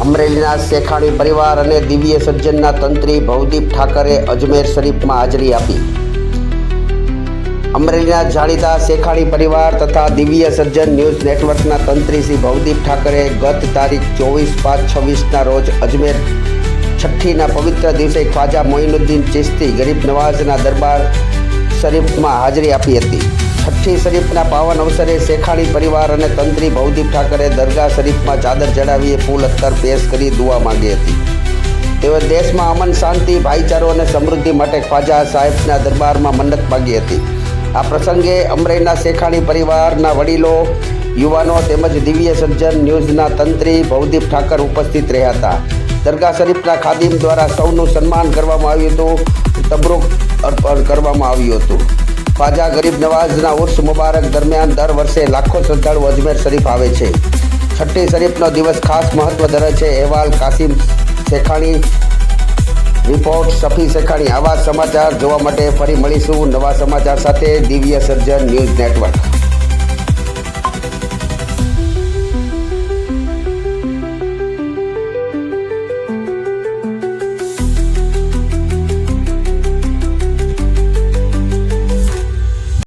અમરેલીના શેખાણી પરિવાર અને દિવ્ય સજ્જનના તંત્રી ભવદીપ ઠાકરે અજમેર શરીફમાં હાજરી આપી. અમરેલીના જાણીતા શેખાણી પરિવાર તથા દિવ્ય સજ્જન ન્યૂઝ નેટવર્કના તંત્રી શ્રી ભવદીપ ઠાકરે ગત તારીખ 24/5/26ના રોજ અજમેર છઠ્ઠીના પવિત્ર દિવસે ખ્વાજા મોઇનુદ્દીન ચિશ્તી ગરીબ નવાઝના દરબાર શરીફમાં હાજરી આપી હતી. છઠ્ઠી શરીફના પાવન અવસરે શેખાણી પરિવાર અને તંત્રી ભવદીપ ઠાકરે દરગાહ શરીફમાં ચાદર ચડાવી ફૂલ અત્તર પેશ કરી દુઆ માંગી હતી. તેઓ દેશમાં અમન, શાંતિ, ભાઈચારો અને સમૃદ્ધિ માટે ખ્વાજા સાહેબના દરબારમાં મન્નત માંગી હતી. આ પ્રસંગે અમરેલીના શેખાણી પરિવારના વડીલો, યુવાનો તેમજ દિવ્ય સજ્જન ન્યૂઝના તંત્રી ભવદીપ ઠાકર ઉપસ્થિત રહ્યા હતા. દરગાહ શરીફના ખાદિમ દ્વારા સૌનું સન્માન કરવામાં આવ્યું હતું. તબરૂક અર્પણ કરવામાં આવ્યું હતું. ખ્વાજા ગરીબ નવાઝના ઉર્સ મુબારક દરમિયાન દર વર્ષે લાખો શ્રદ્ધાળુ અજમેર શરીફ આવે છે. છઠ્ઠી શરીફનો દિવસ ખાસ મહત્વ ધરાવે છે. અહેવાલ કાસિમ શેખાણી, રિપોર્ટ શફી શેખાણી. આવા સમાચાર જોવા માટે ફરી મળીશું નવા સમાચાર સાથે. દિવ્ય સર્જન ન્યૂઝ નેટવર્ક.